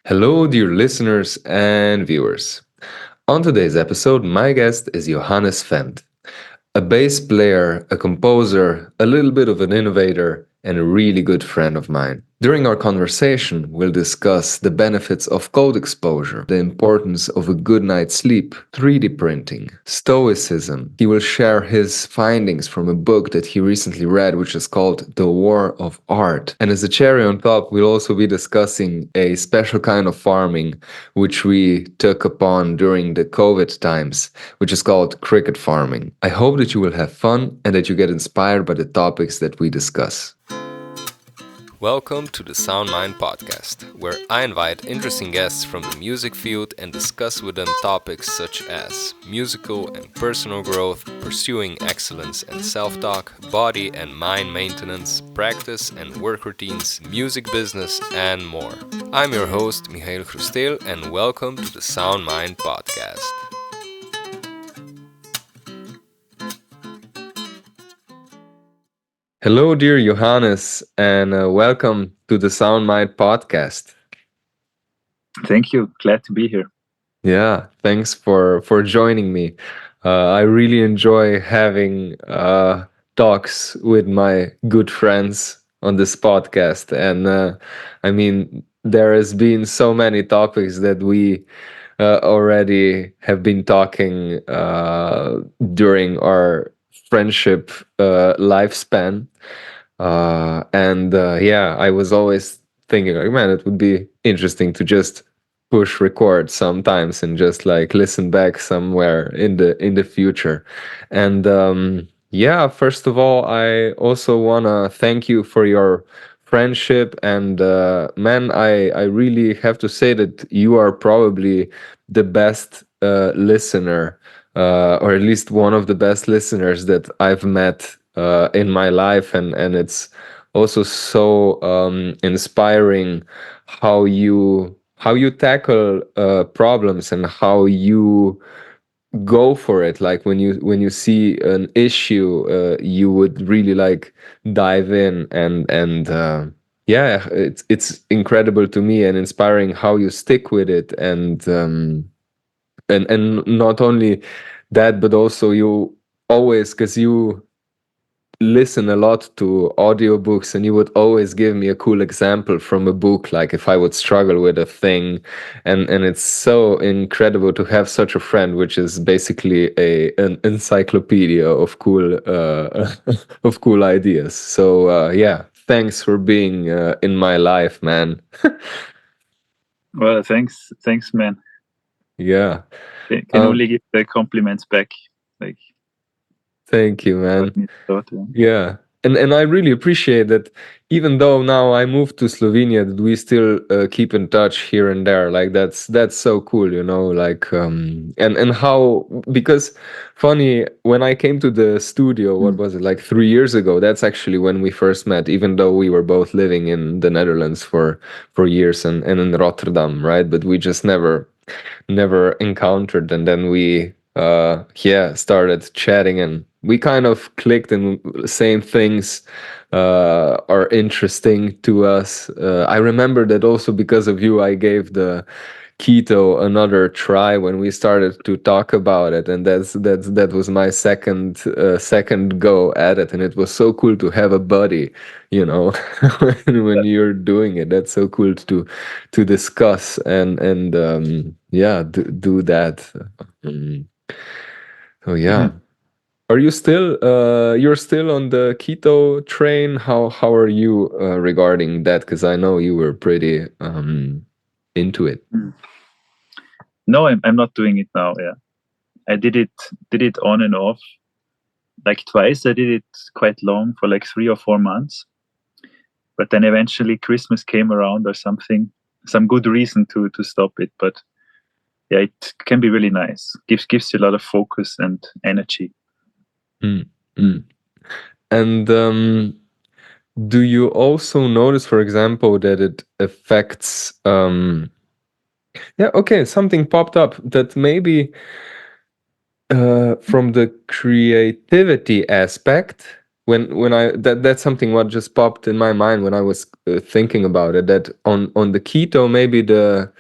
Hello, dear listeners and viewers. On today's episode, my guest is Johannes Fend, a bass player, a composer, a little bit of an innovator, and a really good friend of mine. During our conversation, we'll discuss the benefits of cold exposure, the importance of a good night's sleep, 3D printing, Stoicism. He will share his findings from a book that he recently read, which is called The War of Art. And as a cherry on top, we'll also be discussing a special kind of farming which we took upon during the COVID times, which is called cricket farming. I hope that you will have fun and that you get inspired by the topics that we discuss. Welcome to the Sound Mind podcast, where I invite interesting guests from the music field and discuss with them topics such as musical and personal growth, pursuing excellence and self-talk, body and mind maintenance, practice and work routines, music business, and more. I'm your host, Michael Krustel, and welcome to the Sound Mind podcast. Hello, dear Johannes, and welcome to the Sound Mind podcast. Thank you. Glad to be here. Yeah, thanks for joining me. I really enjoy having talks with my good friends on this podcast, and I mean, there has been so many topics that we already have been talking during our friendship lifespan. And yeah, I was always thinking, like, man, it would be interesting to just push record sometimes and just like listen back somewhere in the future. And yeah, first of all, I also wanna thank you for your friendship. And man, I really have to say that you are probably the best listener, or at least one of the best listeners that I've met in my life, and it's also so inspiring how you tackle problems and how you go for it. Like when you see an issue, you would really like dive in, and yeah, it's incredible to me and inspiring how you stick with it, and not only that, but also you always, because you listen a lot to audiobooks, and you would always give me a cool example from a book, like if I would struggle with a thing. And it's so incredible to have such a friend, which is basically an encyclopedia of cool of cool ideas. So yeah, thanks for being in my life, man. Well, thanks, man. Yeah. Can only give the compliments back. Like, Thank you, what man. means a lot. Yeah. And I really appreciate that, even though now I moved to Slovenia, that we still keep in touch here and there. Like that's so cool, you know, like and how, because funny, when I came to the studio, what was it, like 3 years ago, that's actually when we first met, even though we were both living in the Netherlands for years, and in Rotterdam, right? But we just never encountered, and then we yeah, started chatting, and we kind of clicked, and same things are interesting to us. I remember that also because of you, I gave the keto another try when we started to talk about it, and that was my second go at it, and it was so cool to have a buddy, you know, when you're doing it. That's so cool to discuss and yeah, do that. Um, so yeah. Are you still you're still on the keto train? How are you regarding that? Because I know you were pretty into it. No, I'm not doing it now. Yeah, I did it on and off, like twice. I did it quite long for like 3 or 4 months, but then eventually Christmas came around or something, some good reason to stop it. But yeah, it can be really nice. Gives you a lot of focus and energy. Mm, mm. And do you also notice, for example, that it affects yeah, okay, something popped up that maybe from the creativity aspect, when I that's something what just popped in my mind when I was thinking about it, that on the keto maybe the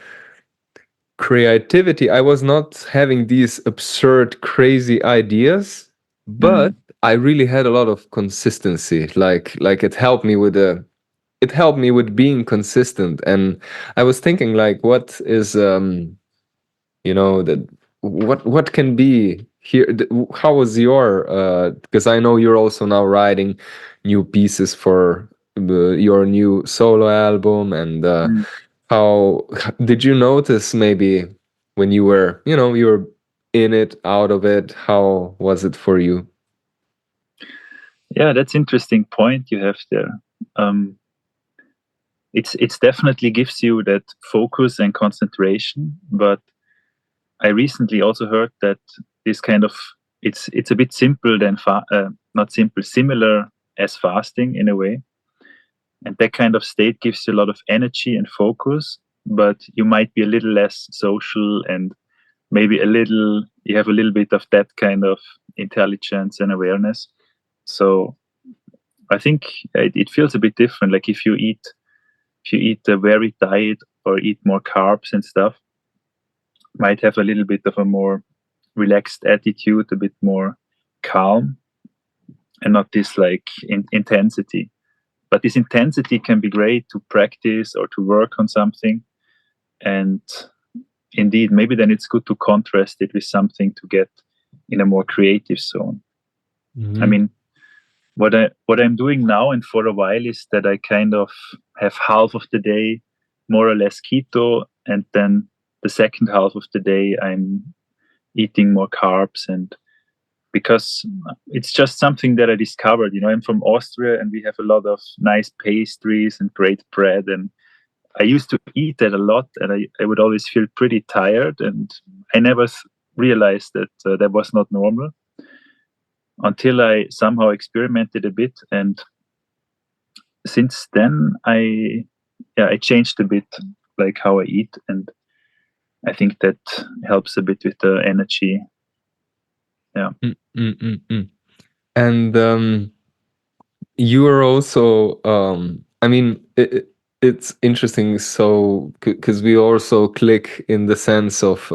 creativity, I was not having these absurd crazy ideas, but Mm, I really had a lot of consistency. Like it helped me with being consistent. And I was thinking like what is that what can be here, how was your because I know you're also now writing new pieces for your new solo album, and mm. how did you notice maybe when you were in it, out of it, how was it for you? Yeah, that's interesting point you have there. Um, it's definitely gives you that focus and concentration, but I recently also heard that this kind of it's a bit simple than not simple, similar as fasting in a way, and that kind of state gives you a lot of energy and focus, but you might be a little less social and maybe a little you have a little bit of that kind of intelligence and awareness. So I think it feels a bit different. Like if you eat a varied diet or eat more carbs and stuff, might have a little bit of a more relaxed attitude, a bit more calm, and not this like intensity. But this intensity can be great to practice or to work on something. And indeed, maybe then it's good to contrast it with something to get in a more creative zone. I Hmm. mean, what I'm doing now and for a while is that I kind of have half of the day more or less keto, and then the second half of the day I'm eating more carbs. And because it's just something that I discovered, I'm from Austria and we have a lot of nice pastries and great bread, and I used to eat that a lot, and I would always feel pretty tired, and I never realized that that was not normal until I somehow experimented a bit. And since then I changed a bit like how I eat, and I think that helps a bit with the energy. Yeah. Mm, mm, mm, mm. And you are also I mean it's interesting, so because we also click in the sense of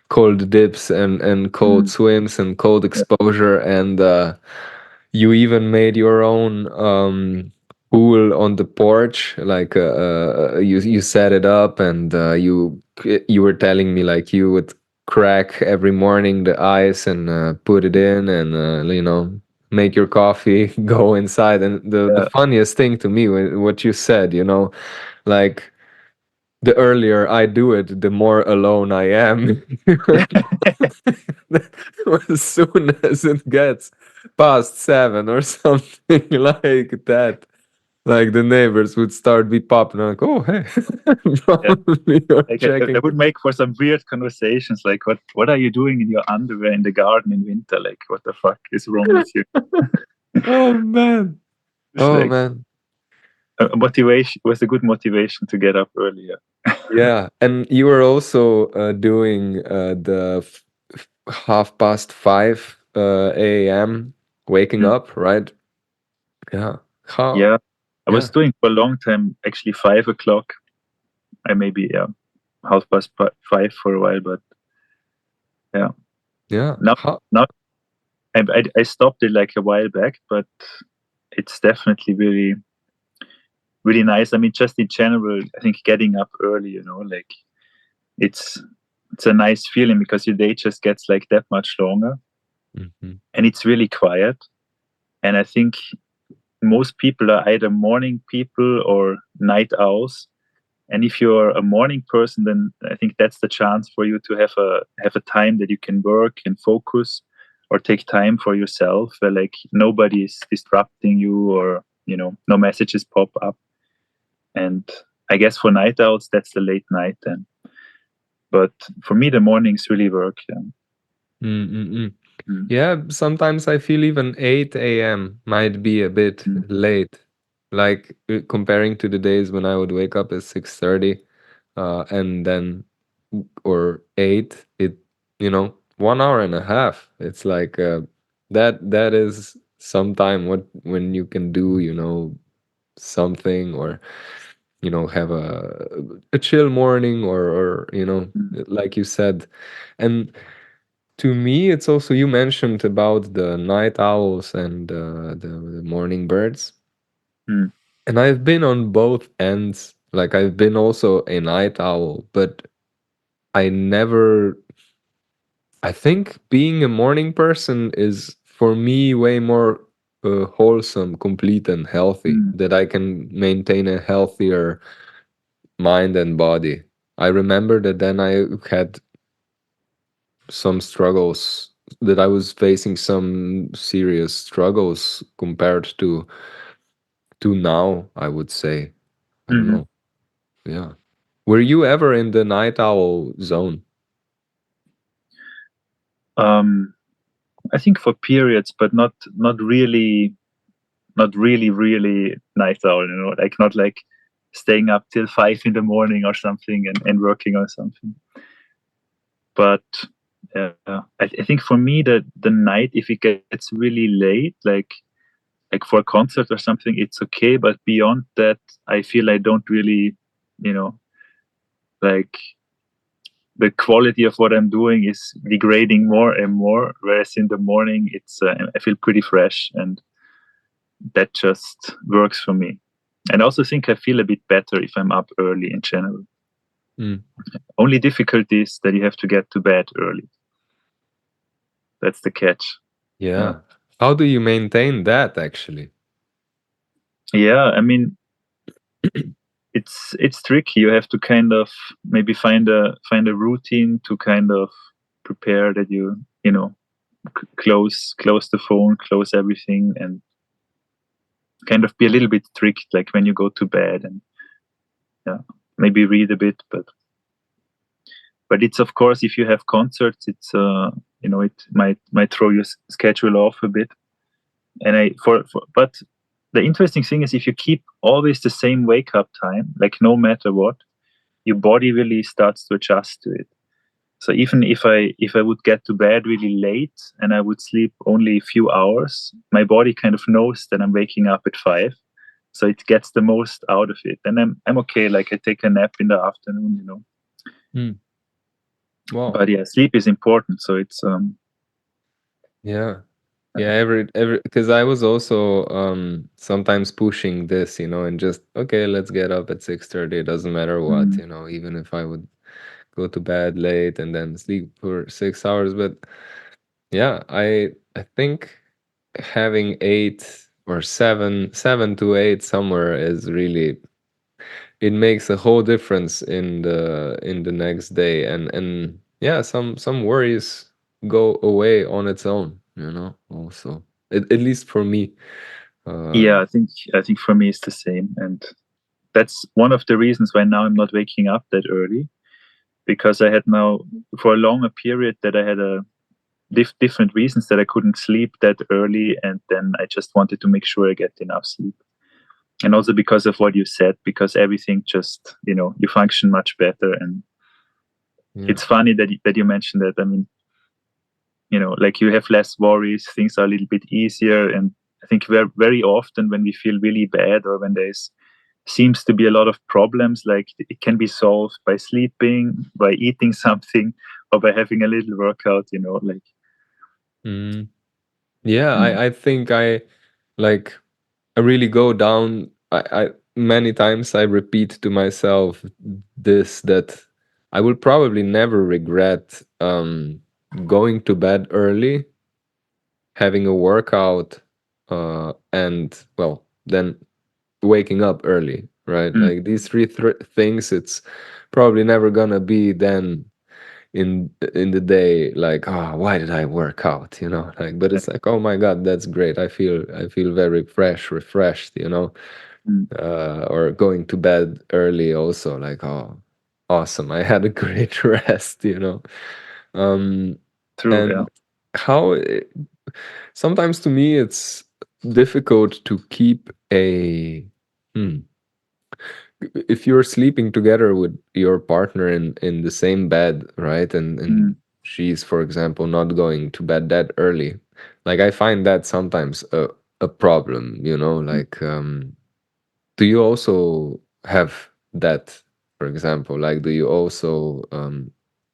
cold dips and cold Mm. swims and cold Yeah. exposure, and you even made your own pool on the porch, like you set it up, and you were telling me like you would crack every morning the ice and put it in, and make your coffee, go inside. And the Yeah. funniest thing to me, what you said, like the earlier I do it, the more alone I am. As soon as it gets past 7 or something like that, like the neighbors would start be popping like, "Oh, hey, Yeah. probably you're Like checking." that would make for some weird conversations. Like, what are you doing in your underwear in the garden in winter? Like, what the fuck is wrong with you? Oh man, It's oh like man. a motivation was a good motivation to get up earlier. Yeah, and you were also doing the 5:30 a.m. waking Mm. up, right? Yeah. How? Yeah, I was Yeah. doing for a long time. Actually, 5 o'clock. I maybe half past 5 for a while, but yeah. Yeah. Now How? now I stopped it like a while back, but it's definitely really really nice. I mean, just in general, I think getting up early, like it's it's a nice feeling because your day just gets like that much longer, Mhm. and it's really quiet. And I think most people are either morning people or night owls. And if you're a morning person, then I think that's the chance for you to have a time that you can work and focus, or take time for yourself, where like nobody is disrupting you, or no messages pop up. And I guess for night owls, that's the late night then. But for me, the mornings really work. Yeah. Mm-mm-mm. Mm, Yeah, sometimes I feel even 8 a.m. might be a bit mm, late. Like comparing to the days when I would wake up at 6:30, and then or 8, 1 hour and a half. It's like that is sometime what when you can do, something, or have a chill morning, or Mm, like you said. And to me, it's also, you mentioned about the night owls and the morning birds. mm, And I've been on both ends. Like, I've been also a night owl, but I never. I think being a morning person is for me way more wholesome, complete, and healthy. mm, That I can maintain a healthier mind and body. I remember that then I had some struggles, that I was facing some serious struggles compared to now, I would say. I don't mhm. know. Yeah. Were you ever in the night owl zone? Um, I think for periods, but not really night owl. Like not like staying up till 5 in the morning or something and working on something. But I think for me the night, if it gets really late, like for a concert or something, it's okay. But beyond that, I feel I don't really, you know, like the quality of what I'm doing is degrading more and more. Whereas in the morning, it's I feel pretty fresh, and that just works for me. And I also think I feel a bit better if I'm up early in general. Mm. Only difficulty is that you have to get to bed early. That's the catch. Yeah, Yeah. How do you maintain that actually? yeah. I mean, it's tricky. You have to kind of maybe find a routine to kind of prepare that you close the phone, close everything, and kind of be a little bit strict, like when you go to bed, and yeah, maybe read a bit. But it's, of course, if you have concerts, it's it might throw your schedule off a bit. And but the interesting thing is if you keep always the same wake up time, like no matter what, your body really starts to adjust to it. So even if I would get to bed really late and I would sleep only a few hours, my body kind of knows that I'm waking up at 5, so it gets the most out of it, and I'm okay. Like I take a nap in the afternoon. Mm. Wow. But yeah, sleep is important. So it's Yeah. Yeah, every because I was also sometimes pushing this, and just, okay, let's get up at 6:30, it doesn't matter what, mm, even if I would go to bed late and then sleep for 6 hours. But yeah, I think having 7 to 8 somewhere is really, it makes a whole difference in the next day. And yeah, some worries go away on its own, also, at least for me. yeah, um I think for me it's the same, and that's one of the reasons why now I'm not waking up that early, because I had now for a longer period that I had a different reasons that I couldn't sleep that early, and then I just wanted to make sure I get enough sleep. And also because of what you said, because everything just you function much better. And yeah. it's funny that you mentioned that. I mean, like you have less worries, things are a little bit easier. And I think very often when we feel really bad, or when there's seems to be a lot of problems, like it can be solved by sleeping, by eating something, or by having a little workout, like Mm. Yeah, mm, I think like I really go down. I Many times I repeat to myself this, that I will probably never regret going to bed early, having a workout, and, well, then waking up early, right? mm, Like, these things, it's probably never gonna be then in the day, like, oh, why did I work out, like, but yeah, it's like, oh my God, that's great. I feel very refreshed, mm, or going to bed early also, like, oh, awesome, I had a great rest, um true, yeah, and how sometimes to me it's difficult to keep a hmm, if you're sleeping together with your partner in the same bed, right? And mm, she's, for example, not going to bed that early. Like I find that sometimes a problem, like do you also have that, for example? Like do you also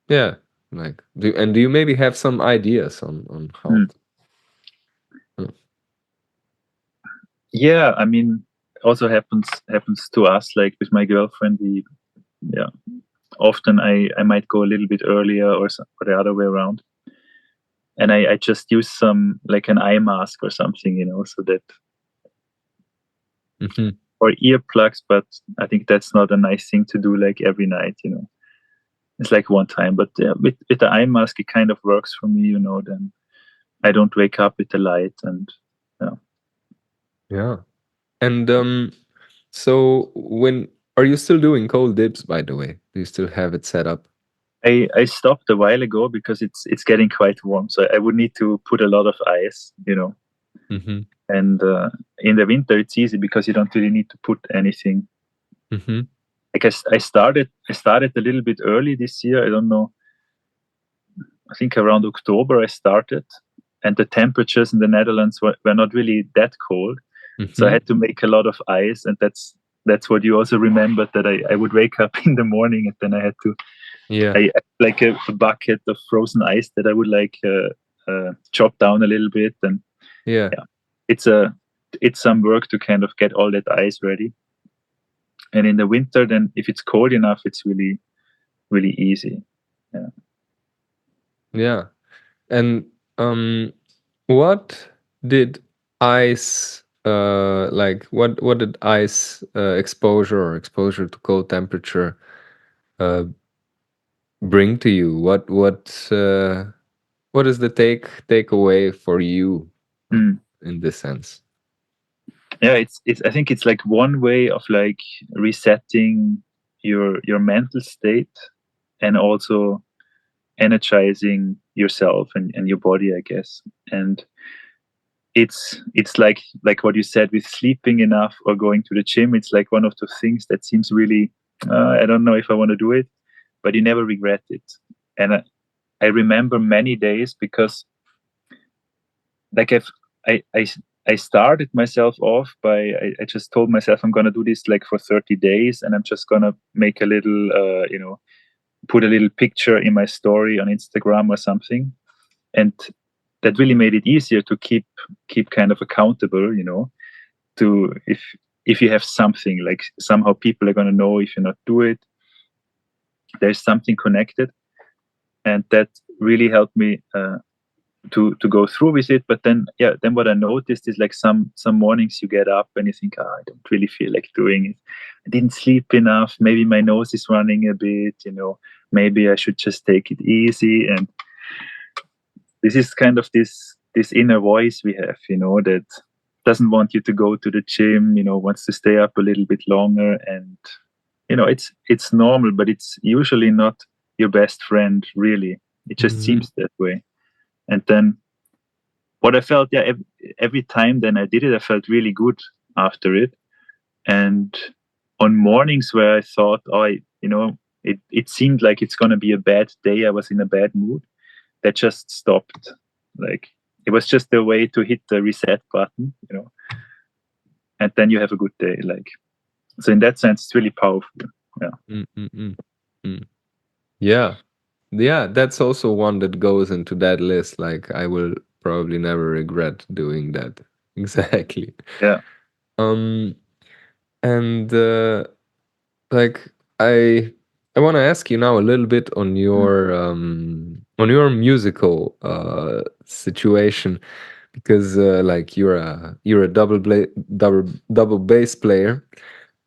yeah, like do you maybe have some ideas on how Mm. to, Yeah, I mean, also happens to us. Like with my girlfriend, we yeah, often I might go a little bit earlier or the other way around, and I just use some like an eye mask or something, so that Mhm. or earplugs. But I think that's not a nice thing to do like every night. It's like one time, but yeah, with the eye mask, it kind of works for me. Then I don't wake up with the light, and yeah. Yeah. And so when are you still doing cold dips, by the way? Do you still have it set up? I stopped a while ago because it's getting quite warm, so I would need to put a lot of ice. Mhm. And in the winter it's easy because you don't really need to put anything. Mhm. I guess I started a little bit early this year. I don't know. I think around October I started, and the temperatures in the Netherlands were not really that cold, so I Mhm. had to make a lot of ice, and that's what you also remembered, that I would wake up in the morning and then I had to Yeah. I like a bucket of frozen ice that I would like chop down a little bit, and Yeah. yeah, it's a it's some work to kind of get all that ice ready. And in the winter, then if it's cold enough, it's really really easy. Yeah. Yeah. And what did ice like what did ice exposure or exposure to cold temperature uh bring to you? What is the takeaway for you Mm. in this sense? Yeah, it's I think it's like one way of like resetting your mental state, and also energizing yourself and your body, I guess. And it's like what you said with sleeping enough or going to the gym. It's like one of the things that seems really I don't know if I want to do it, but you never regret it. And I remember many days because like I, I I started myself off by I just told myself I'm gonna do this like for 30 days, and I'm just gonna make a little put a little picture in my story on Instagram or something. And that really made it easier to keep kind of accountable, to if you have something, like somehow people are gonna know if you not do it. There's something connected, and that really helped me to go through with it. But then then what I noticed is like some mornings you get up and you think, I don't really feel like doing it. I didn't sleep enough. Maybe my nose is running a bit. Maybe I should just take it easy. And this is kind of this inner voice we have, that doesn't want you to go to the gym. Wants to stay up a little bit longer. And it's normal, but it's usually not your best friend, really. It just Mhm. seems that way. And then what I felt, yeah, every time then I did it, I felt really good after it. And on mornings where I thought, it seemed like it's gonna be a bad day, I was in a bad mood, that just stopped. Like it was just a way to hit the reset button, and then you have a good day. Like, so in that sense, it's really powerful. Yeah. Mm, mm, mm, mm. Yeah. Yeah, that's also one that goes into that list. Like I will probably never regret doing that. Exactly. Yeah. Um and like I I want to ask you now a little bit Mm. on your musical situation, because like you're a double bass player,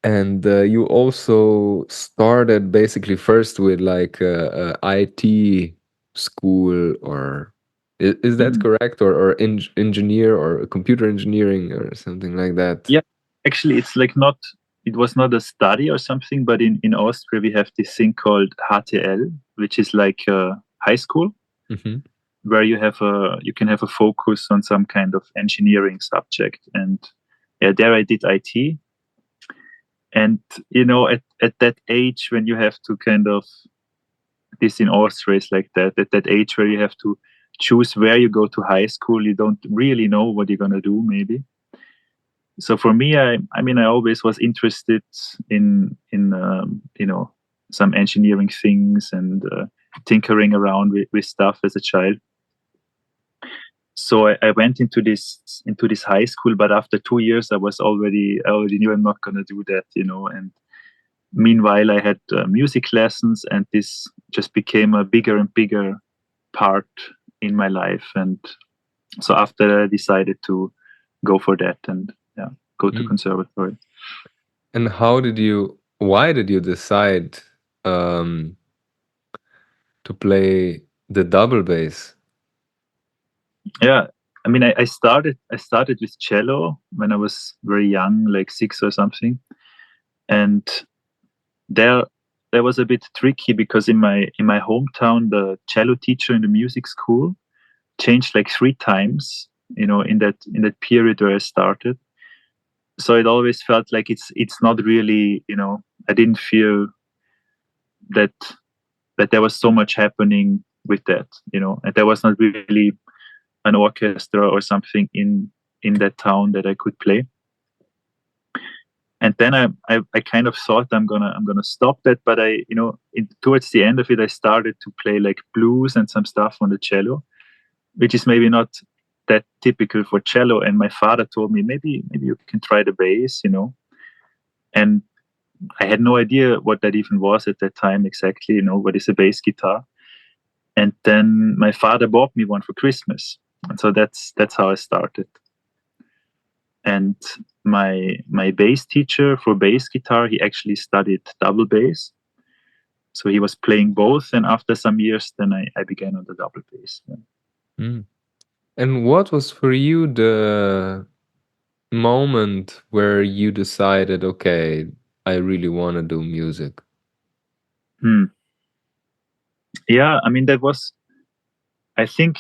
and you also started basically first with like a IT school, or is that Mm. correct, or engineer or computer engineering or something like that? Yeah. Actually, it's like not. It was not a study or something, but in Austria we have this thing called HTL, which is like high school, Hmm. where you can have a focus on some kind of engineering subject. And yeah, there I did IT. And at that age when you have to kind of, this in Austria is like that, at that age where you have to choose where you go to high school. You don't really know what you're gonna do, maybe. So for me, I mean, I always was interested in some engineering things and tinkering around with stuff as a child. So I went into this high school, but after 2 years, I already knew I'm not gonna do that, And meanwhile, I had music lessons, and this just became a bigger and bigger part in my life. And so after I decided to go for that and go to Mm. conservatory. And why did you decide um, to play the double bass? Yeah, I mean, I started with cello when I was very young, like 6 or something, and there there was a bit tricky because in my hometown, the cello teacher in the music school changed like 3 times, in that period where I started. So it always felt like it's not really, I didn't feel that that there was so much happening with that, and there was not really an orchestra or something in that town that I could play. And then I kind of thought I'm gonna stop that, but towards the end of it, I started to play like blues and some stuff on the cello, which is maybe not that typical for cello. And my father told me, maybe you can try the bass. And I had no idea what that even was at that time exactly, what is a bass guitar. And then my father bought me one for Christmas, and so that's how I started. And my bass teacher for bass guitar, he actually studied double bass, so he was playing both. And after some years, then I began on the double bass. Yeah. Mm. And what was for you the moment where you decided, okay, I really want to do music? Hmm. Yeah, I mean, that was, I think,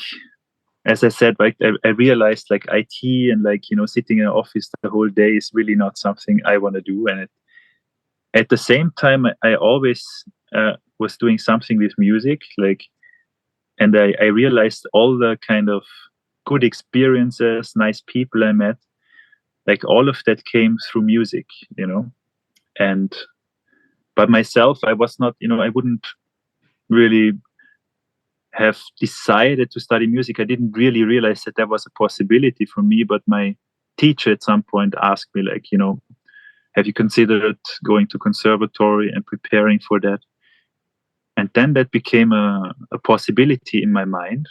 as I said, like I realized like IT and like sitting in an office the whole day is really not something I want to do. And at the same time, I always was doing something with music, like, and I realized all the kind of good experiences, nice people I met, like all of that came through music. And but myself, I was not, I wouldn't really have decided to study music. I didn't really realize that there was a possibility for me. But my teacher at some point asked me, like, have you considered going to conservatory and preparing for that? And then that became a possibility in my mind.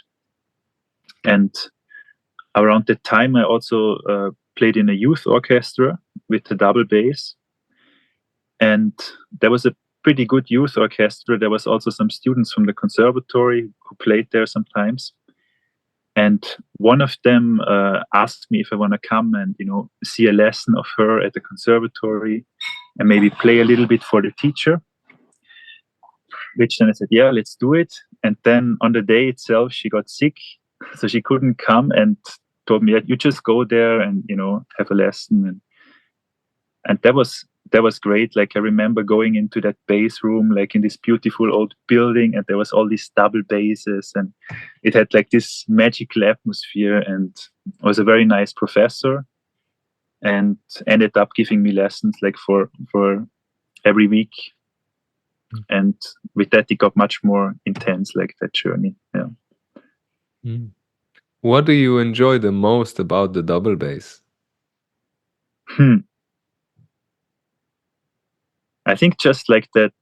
And around that time, I also played in a youth orchestra with the double bass. And there was a pretty good youth orchestra. There was also some students from the conservatory who played there sometimes. And one of them asked me if I want to come and see a lesson of her at the conservatory and maybe play a little bit for the teacher. Which then I said, yeah, let's do it. And then on the day itself, she got sick, so she couldn't come, and told me that you just go there and have a lesson. And that was great. Like, I remember going into that bass room, like in this beautiful old building, and there was all these double basses, and it had like this magical atmosphere, and was a very nice professor, and ended up giving me lessons like for every week. And with that, it got much more intense, like that journey. Yeah. Mm. What do you enjoy the most about the double bass? Hmm. I think just like that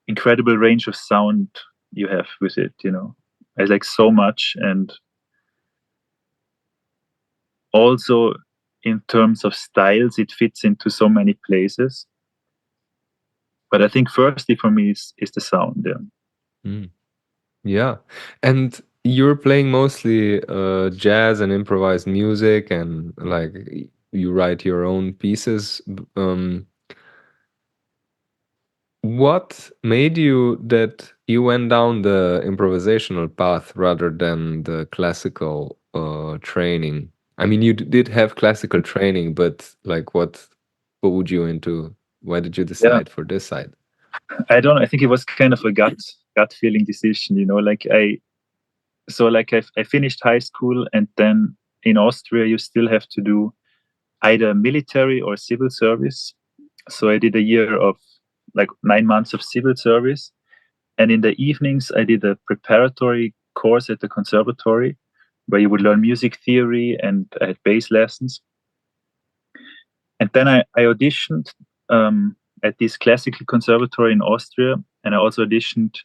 incredible range of sound you have with it. I like so much. And also in terms of styles, it fits into so many places. But I think firstly for me is the sound. Yeah. Mm. Yeah. And you're playing mostly jazz and improvised music, and like you write your own pieces. What made you that you went down the improvisational path rather than the classical training? I mean, you did have classical training, but like what would you into? Why did you Yeah. decide for this side? I don't know. I think it was kind of a gut feeling decision. Like So like I finished high school, and then in Austria you still have to do either military or civil service. So I did a year of like 9 months of civil service, and in the evenings I did a preparatory course at the conservatory where you would learn music theory, and I had bass lessons. And then I auditioned at this classical conservatory in Austria, and I also auditioned.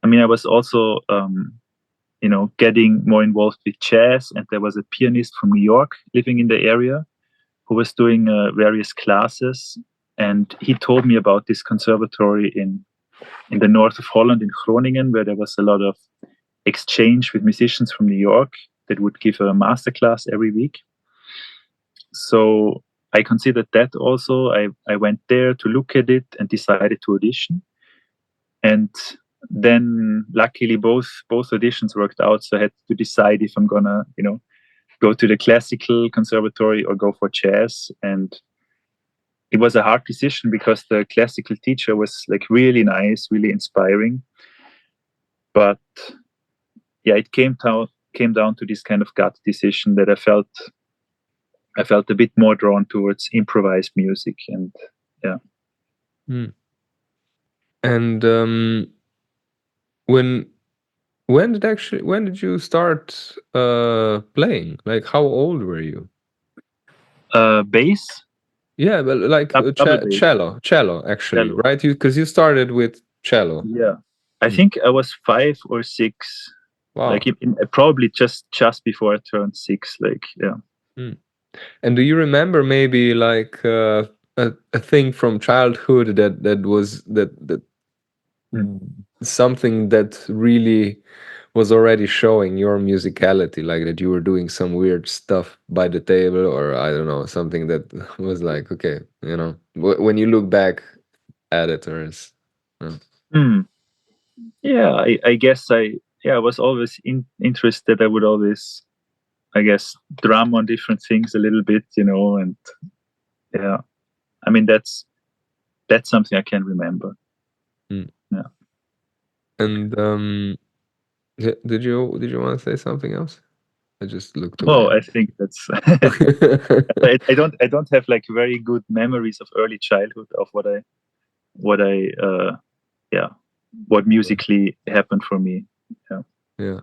I mean, I was also getting more involved with jazz, and there was a pianist from New York living in the area who was doing various classes, and he told me about this conservatory in the north of Holland, in Groningen, where there was a lot of exchange with musicians from New York that would give a master class every week. So I considered that also. I went there to look at it and decided to audition. And then luckily both auditions worked out. So I had to decide if I'm gonna, go to the classical conservatory or go for jazz. And it was a hard decision because the classical teacher was like really nice, really inspiring. But yeah, it came down to this kind of gut decision that I felt a bit more drawn towards improvised music, and yeah. Mm. And when when did you start playing? Like, how old were you? Bass, Yeah, but like double bass, cello actually, cello. right? You because you started with cello. Yeah, I Mm. think I was 5 or 6, like Wow. probably just before I turned 6. Like, yeah. Mm. And do you remember maybe like a thing from childhood that was that something that really was already showing your musicality, like that you were doing some weird stuff by the table, or I don't know, something that was like, okay, when you look back at it, or is, uh, Hmm. Yeah, I guess I was always interested. I would always, I guess, drum on different things a little bit, and yeah. I mean, that's something I can remember. mm. Yeah. And did you want to say something else? I just looked Oh, away. I think that's. I don't have like very good memories of early childhood of what I yeah, what musically happened for me. Yeah. Yeah,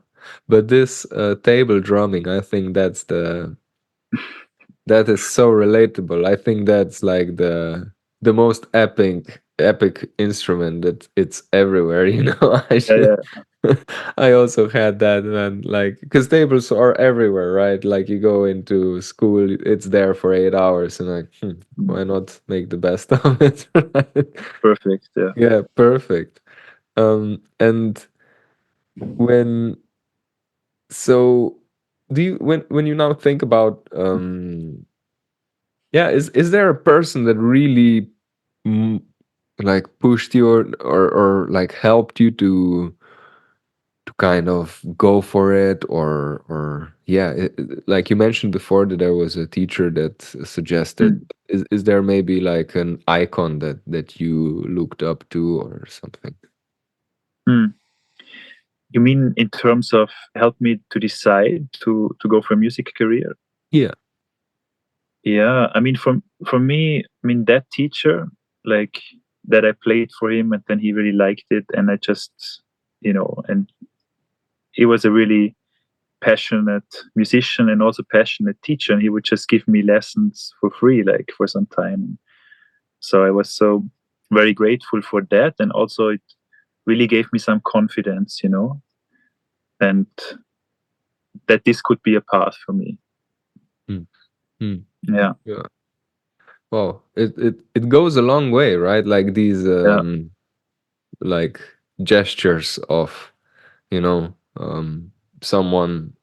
but this table drumming, I think that is so relatable. I think that's like the most epic instrument that it's everywhere, Yeah, yeah, I also had that, man, like because tables are everywhere, right? Like you go into school, it's there for 8 hours, and like, why not make the best of it, right? perfect. Yeah. Yeah, perfect. And when so do you when you now think about yeah, is there a person that really mm, like pushed you, or like helped you to kind of go for it, or yeah, like you mentioned before that there was a teacher that suggested. Mm. Is there maybe like an icon that you looked up to or something? Mm. You mean in terms of help me to decide to go for a music career? Yeah. Yeah, I mean, for me, I mean that teacher, like that I played for him, and then he really liked it, and I just, and he was a really passionate musician and also passionate teacher, and he would just give me lessons for free, like for some time. So I was so very grateful for that, and also it really gave me some confidence, and that this could be a path for me. Mm, mm, Yeah, yeah. Well, it goes a long way, right? Like these yeah, like gestures of, you know someone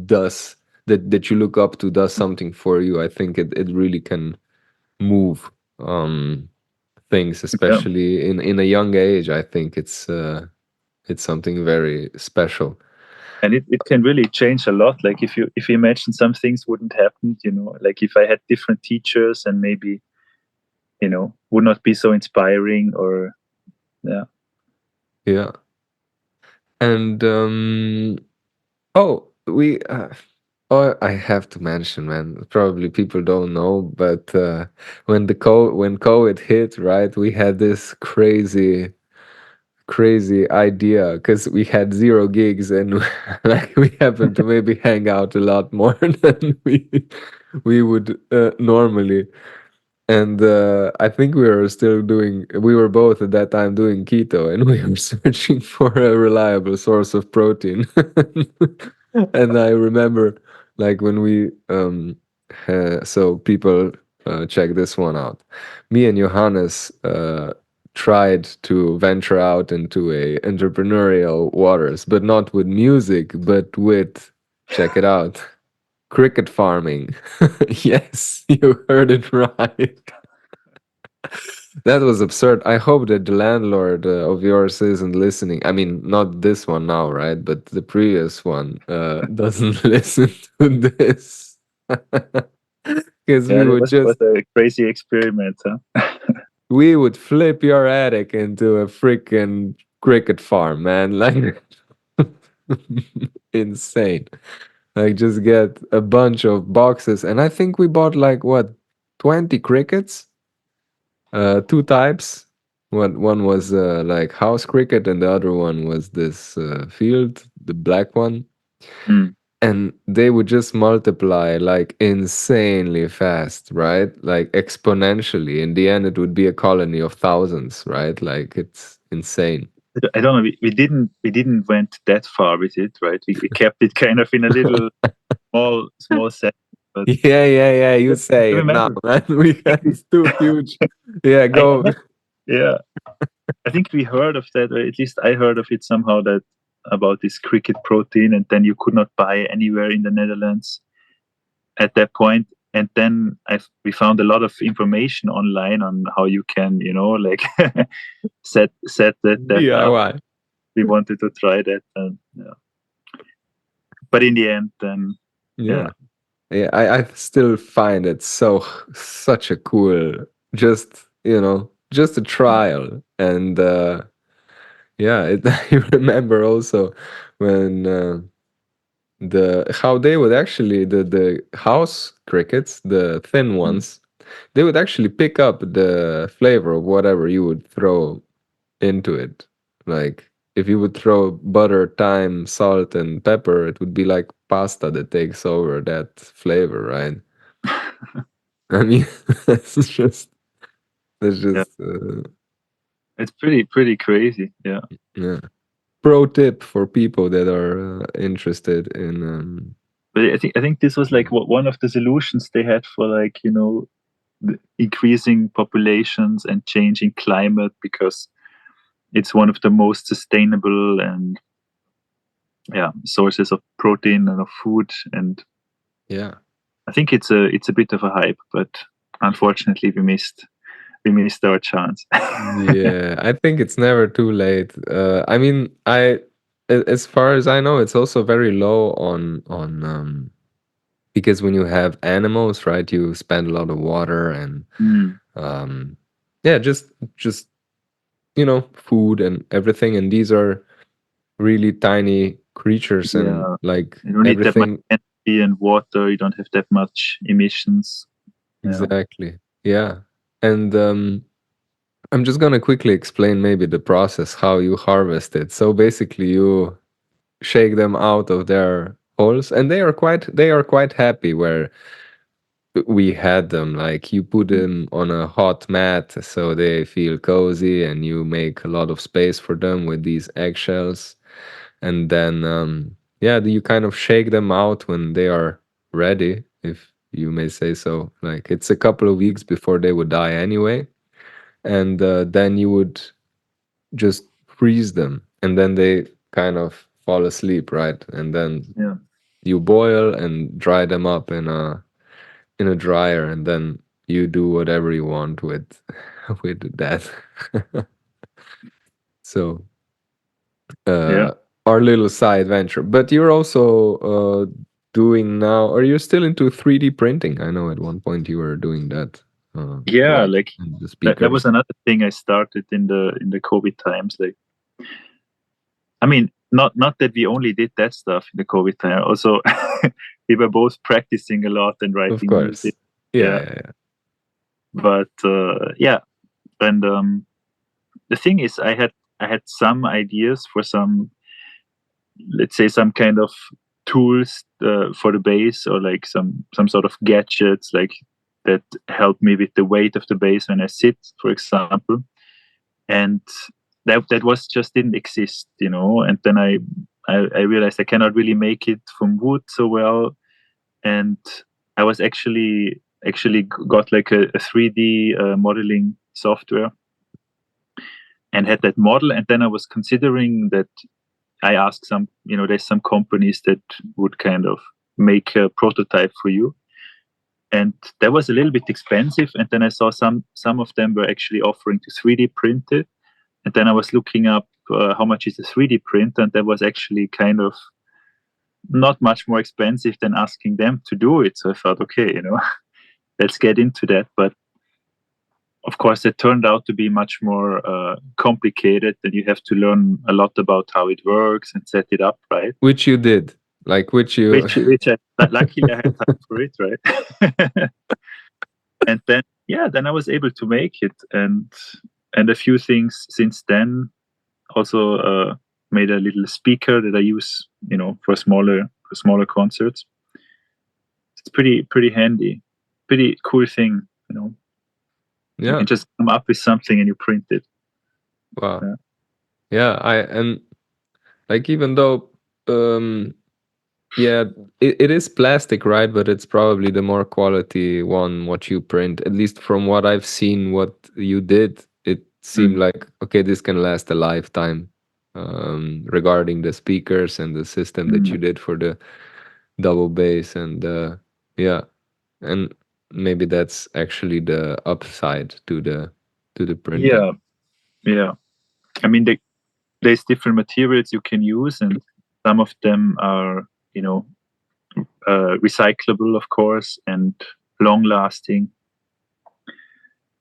does that you look up to, does something for you. I think it really can move things, yeah. especially in a young age. I think it's something very special. And it can really change a lot. Like if you imagine some things wouldn't happen, like if I had different teachers and maybe, would not be so inspiring, or yeah. Yeah. And Oh, we. Oh, I have to mention, man. Probably people don't know, but when when COVID hit, right, we had this crazy idea because we had 0 gigs and like we happened to maybe hang out a lot more than we would normally. And I think we were both at that time doing keto and we were searching for a reliable source of protein. And I remember like when so people check this one out. Me and Johannes tried to venture out into a entrepreneurial waters, but not with music, but with, check it out, cricket farming. Yes, you heard it right. That was absurd. I hope that the landlord of yours isn't listening. I mean, not this one now, right? But the previous one doesn't listen to this. Because Yeah, that was a crazy experiment, huh? we would flip your attic into a freaking cricket farm, man. Like, insane. Like, just get a bunch of boxes. And I think we bought like, what, 20 crickets? Two types. One was like house cricket, and the other one was this field, the black one. Mm. And they would just multiply like insanely fast, right? Like exponentially. In the end, it would be a colony of thousands, right? Like it's insane. I don't know. We didn't went that far with it, right? We kept it kind of in a little small set. But Yeah. You I say it now, remember. man. We I think had we, it's too huge. Yeah, I go. think, yeah, I think we heard of that, or at least I heard of it somehow, that about this cricket protein, and then you could not buy anywhere in the Netherlands at that point. And then we found a lot of information online on how you can, like set that up. DIY. We wanted to try that, and yeah. But in the end, then Yeah. yeah, Yeah, I still find it such a cool, just just a trial. And yeah, I remember also when the how they would actually the house crickets, the thin mm, ones, they would actually pick up the flavor of whatever you would throw into it. Like if you would throw butter, thyme, salt, and pepper, it would be like pasta that takes over that flavor, right? I mean, it's just it's yeah, just it's pretty crazy. Yeah, yeah. Pro tip for people that are interested in but I think this was like one of the solutions they had for, like, the increasing populations and changing climate, because it's one of the most sustainable and, yeah, sources of protein and of food. And yeah. I think it's a bit of a hype, but unfortunately we missed our chance. Yeah, I think it's never too late. I mean, as far as I know, it's also very low on because when you have animals, right, you spend a lot of water and Mm, um yeah, just food and everything, and these are really tiny creatures and yeah, like you don't need that much everything. energy and water. You don't have that much emissions. Yeah, Exactly. Yeah. And I'm just gonna quickly explain maybe the process how you harvest it. So basically you shake them out of their holes and they are quite happy where we had them. Like you put mm, them on a hot mat so they feel cozy and you make a lot of space for them with these eggshells. And then yeah, you kind of shake them out when they are ready, if you may say so. Like it's a couple of weeks before they would die anyway. And then you would just freeze them and then they kind of fall asleep, right? And then yeah, you boil and dry them up in a dryer and then you do whatever you want with with that. So yeah. uh our little side venture. But you're also doing now, are you still into 3D printing? I know at one point you were doing that, Yeah, right? like And the that was speakers. another thing I started in the COVID times. Like, I mean, not that we only did that stuff in the COVID time. Also, we were both practicing a lot and Of writing music. course. Yeah, Yeah, yeah, yeah. but yeah, and the thing is, I had some ideas for some, let's say, some kind of tools for the bass, or like some sort of gadgets like that help me with the weight of the bass when I sit, for example. And that was just didn't exist, you know. And then I realized I cannot really make it from wood so well. And I was actually got like a 3D modeling software and had that model. And then I was considering that I asked some, you know, there's some companies that would kind of make a prototype for you. And that was a little bit expensive. And then I saw some of them were actually offering to 3D print it. And then I was looking up how much is a 3D print, and that was actually kind of not much more expensive than asking them to do it. So I thought, okay, you know, let's get into that. But of course, it turned out to be much more complicated, and you have to learn a lot about how it works and set it up right. Which you did. Like which you Which luckily I had time for it, right? And then yeah, then I was able to make it, and a few things since then. Also made a little speaker that I use, you know, for smaller concerts. It's pretty handy, pretty cool thing, you know. You yeah. can just come up with something and you print it. Wow. Yeah. Yeah, I and like even though yeah, it is plastic, right? But it's probably the more quality one, what you print. At least from what I've seen, what you did, it seemed Mm. like, okay, this can last a lifetime. Regarding the speakers and the system that Mm. you did for the double bass, and yeah, and maybe that's actually the upside to the printing. Yeah, yeah. I mean, there's different materials you can use, and some of them are, you know, recyclable, of course, and long lasting.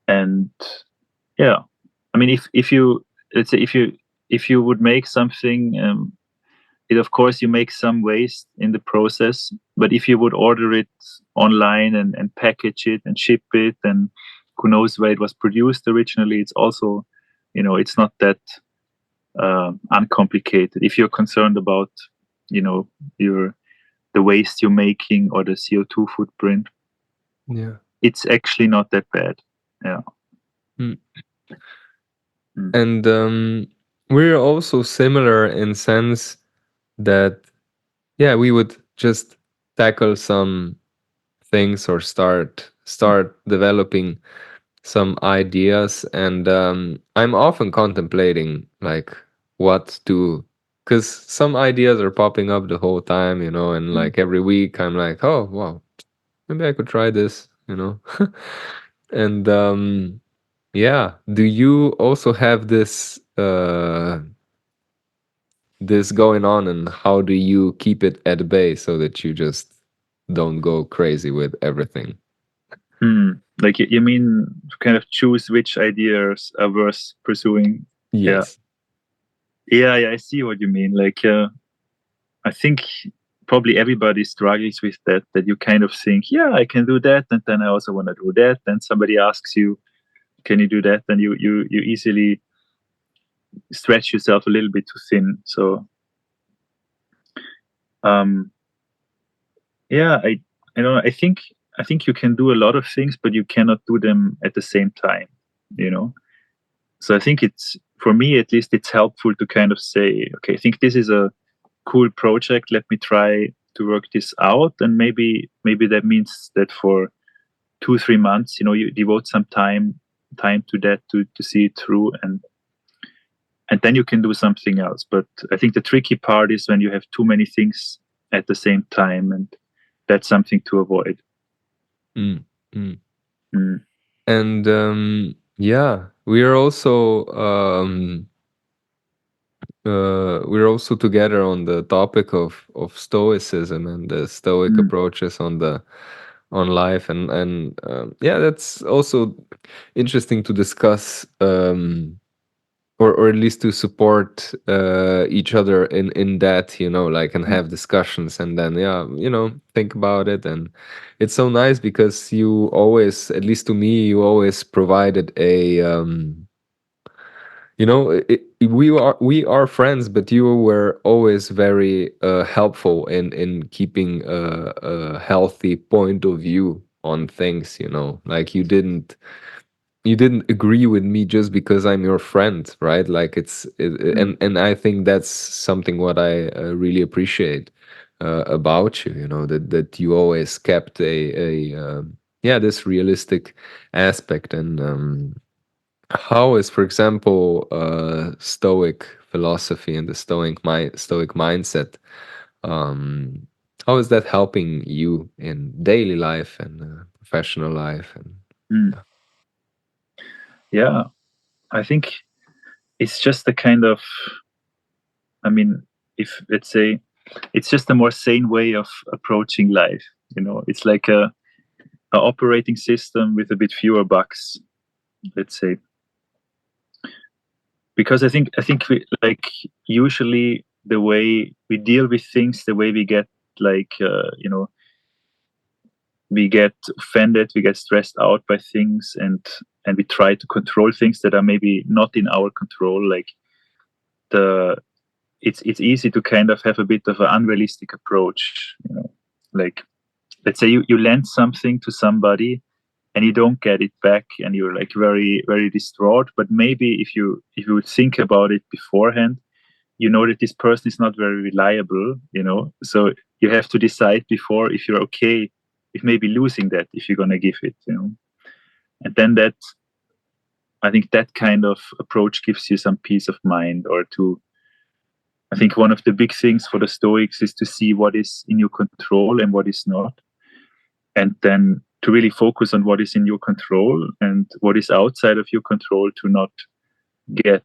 And yeah, I mean, if you, let's say, if you would make something, it of course you make some waste in the process. But if you would order it online and package it and ship it, and who knows where it was produced originally, it's also, you know, it's not that uncomplicated. If you're concerned about, you know, your the waste you're making or the CO2 footprint, Yeah. it's actually not that bad. Yeah. Mm. Mm. And we're also similar in sense that yeah, we would just tackle some things or start developing some ideas, and I'm often contemplating like what to, because some ideas are popping up the whole time, you know, and Mm. like every week I'm like, oh wow, maybe I could try this, you know. And yeah, do you also have this going on, and how do you keep it at bay so that you just don't go crazy with everything? Mm. Like you mean to kind of choose which ideas are worth pursuing? Yeah. Yes. Yeah, yeah, I see what you mean. Like, I think probably everybody struggles with that. That you kind of think, yeah, I can do that, and then I also want to do that. Then somebody asks you, can you do that? And you easily stretch yourself a little bit too thin. So, um, yeah, I don't know. I think you can do a lot of things, but you cannot do them at the same time. You know. So I think it's, for me at least, it's helpful to kind of say, okay, I think this is a cool project. Let me try to work this out, and maybe that means that for 2 3 months, you know, you devote some time to that to see it through, and then you can do something else. But I think the tricky part is when you have too many things at the same time, and that's something to avoid. Mm, mm. Mm. And yeah, we're also together on the topic of stoicism and the stoic Mm. approaches on life, and yeah, that's also interesting to discuss. or at least to support each other in that, you know, like, and Mm, have discussions, and then, yeah, you know, think about it. And it's so nice because you always, at least to me, you always provided a you know, we are friends, but you were always very helpful in keeping a healthy point of view on things, you know, like you didn't agree with me just because I'm your friend, right? Like mm, and I think that's something what I really appreciate about you. You know, that you always kept yeah, this realistic aspect. And how is, for example, Stoic philosophy and the Stoic mindset? Um, how is that helping you in daily life and professional life? And mm. Yeah, I think it's just a kind of, I mean, if let's say, it's just a more sane way of approaching life. You know, it's like a operating system with a bit fewer bugs, let's say. Because I think we, like, usually the way we deal with things, the way we get, like, we get offended, we get stressed out by things, and we try to control things that are maybe not in our control. Like, the it's easy to kind of have a bit of an unrealistic approach. You know, like, let's say you lend something to somebody and you don't get it back, and you're like very very distraught. But maybe if you would think about it beforehand, you know that this person is not very reliable. You know, so you have to decide before if you're okay if maybe losing that, if you're gonna give it. You know, and then that, I think that kind of approach gives you some peace of mind. Or to, I think one of the big things for the Stoics is to see what is in your control and what is not, and then to really focus on what is in your control, and what is outside of your control to not get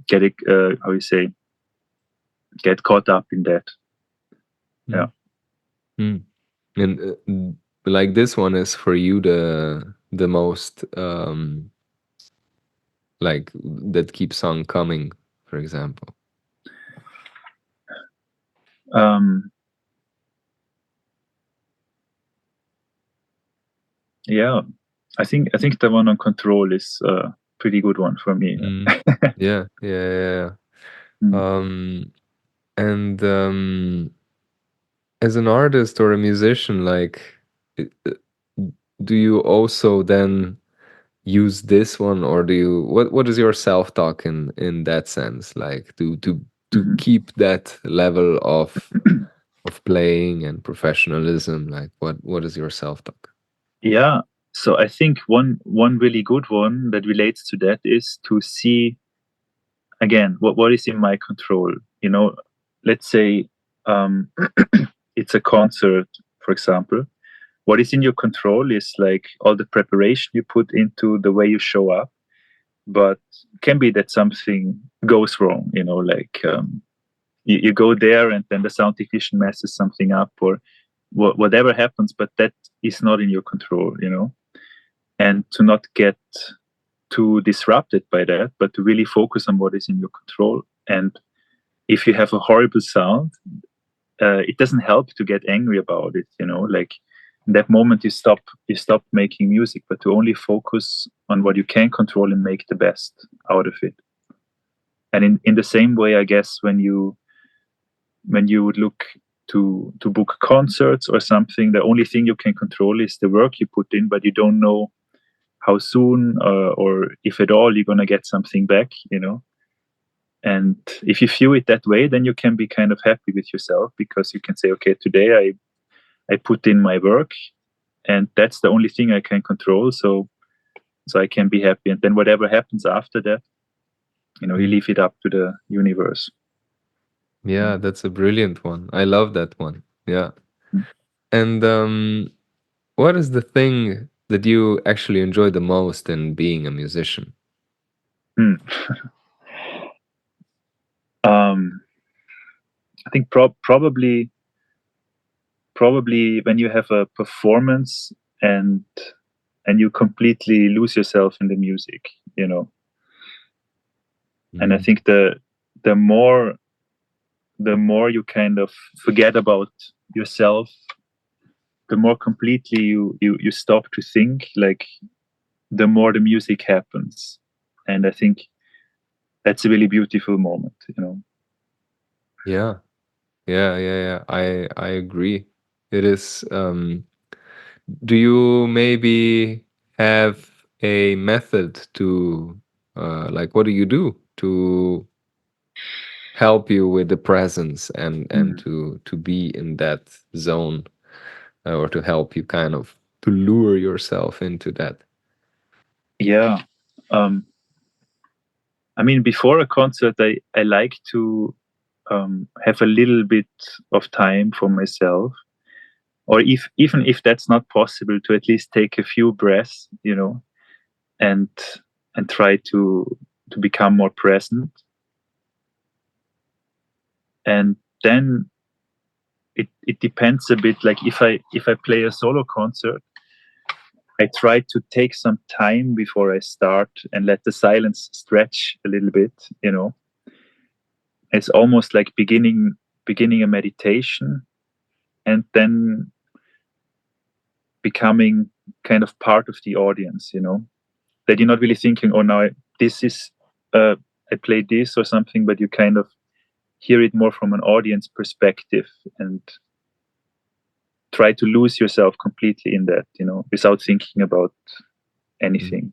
get it, how you say, get caught up in that. Yeah. mm. Mm. And like, this one is for you the most like, that keeps on coming, for example. um yeah, I think the one on control is a pretty good one for me. Mm. Yeah, yeah, yeah, yeah. Mm, And as an artist or a musician, like, do you also then use this one, or do you, what is your self-talk in that sense, like, to mhm. keep that level of playing and professionalism? Like, what is your self-talk? Yeah, so I think one really good one that relates to that is to see again what is in my control. You know, let's say, um it's a concert, for example. What is in your control is like all the preparation you put into the way you show up. But can be that something goes wrong. You know, like, you go there and then the sound technician messes something up, or whatever happens. But that is not in your control. You know, and to not get too disrupted by that, but to really focus on what is in your control. And if you have a horrible sound, it doesn't help to get angry about it. You know, like, in that moment you stop making music, but to only focus on what you can control and make the best out of it. And in the same way, I guess, when you would look to book concerts or something, the only thing you can control is the work you put in, but you don't know how soon, or if at all, you're gonna get something back. You know, and if you view it that way, then you can be kind of happy with yourself, because you can say, okay, today I put in my work, and that's the only thing I can control. So I can be happy, and then whatever happens after that, you Mm. leave it up to the universe. Yeah, that's a brilliant one. I love that one. Yeah. And what is the thing that you actually enjoy the most in being a musician? Hmm. um, I think probably when you have a performance, and you completely lose yourself in the music. You know, And I Mhm. think the more the more you kind of forget about yourself, the more completely you stop to think, like the more the music happens. And I think that's a really beautiful moment, you know. Yeah, yeah. I agree. It is. Do you maybe have a method to, like, what do you do to help you with the presence and Mm. to be in that zone, or to help you kind of to lure yourself into that? Yeah. um I mean, before a concert, I like to have a little bit of time for myself, or if even if that's not possible, to at least take a few breaths, you know, and try to become more present. And then it depends a bit. Like if I play a solo concert, I try to take some time before I start and let the silence stretch a little bit, you know. It's almost like beginning a meditation, and then becoming kind of part of the audience, you know, that you're not really thinking, oh, now this is I play this or something, but you kind of hear it more from an audience perspective, and try to lose yourself completely in that, you know, without thinking about anything.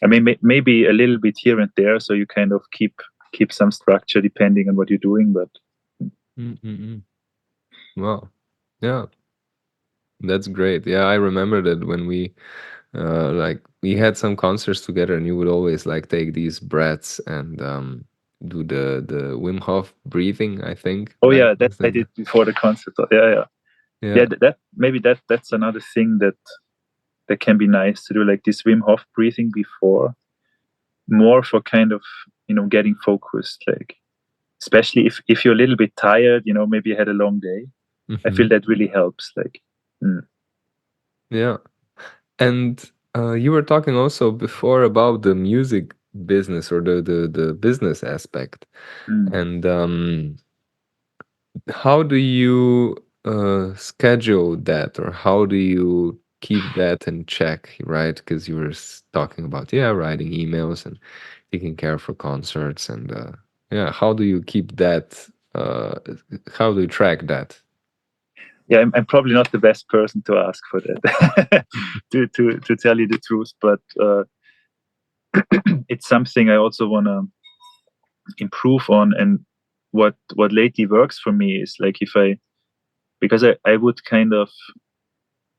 I mean, maybe a little bit here and there, so you kind of keep some structure depending on what you're doing. But Mm-mm. Wow. Yeah, that's great. Yeah, I remember that when we like we had some concerts together, and you would always like take these breaths and do the Wim Hof breathing, I think, oh like yeah, that I within did the, before the concert. Yeah, yeah, yeah. yeah. That maybe that's another thing that can be nice to do, like this Wim Hof breathing before, more for kind of, you know, getting focused, like especially if you're a little bit tired, you know, maybe you had a long day. I feel Hmm. that really helps. Like, mm, Yeah. And you were talking also before about the music business, or the business aspect. mm. And how do you schedule that, or how do you keep that in check, right? Because you were talking about, yeah, writing emails and taking care for concerts, and yeah, how do you keep that? How do you track that? Yeah, I'm probably not the best person to ask for that, to tell you the truth, but it's something I also want to improve on. And what lately works for me is like, if I because I would kind of,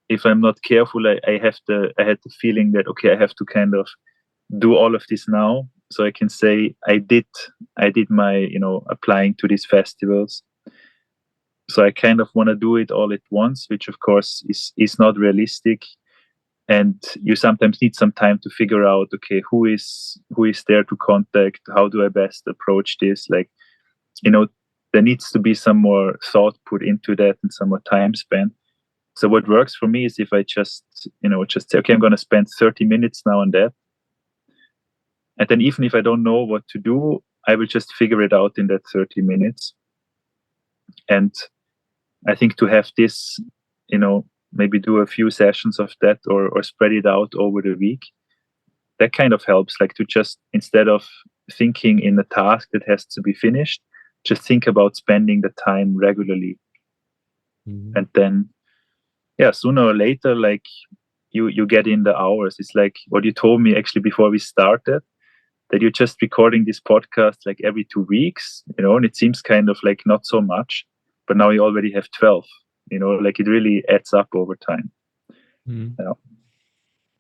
if I'm not careful, I had the feeling that, okay, I have to kind of do all of this now, so I can say I did my, you know, applying to these festivals. So I kind of want to do it all at once, which of course is not realistic. And you sometimes need some time to figure out, okay, who is there to contact, how do I best approach this, like, you know, there needs to be some more thought put into that and some more time spent. So what works for me is if I just, you know, just say, okay, I'm going to spend 30 minutes now on that. And then even if I don't know what to do, I will just figure it out in that 30 minutes. And I think to have this, you know, maybe do a few sessions of that, or spread it out over the week, that kind of helps. Like, to just, instead of thinking in a task that has to be finished, just think about spending the time regularly. Mhm. And then, yeah, sooner or later, like, you get in the hours. It's like what you told me actually before we started, that you're just recording this podcast like every 2 weeks, you know, and it seems kind of like not so much, but now you already have 12, you know, like it really adds up over time. Mhm. Yeah.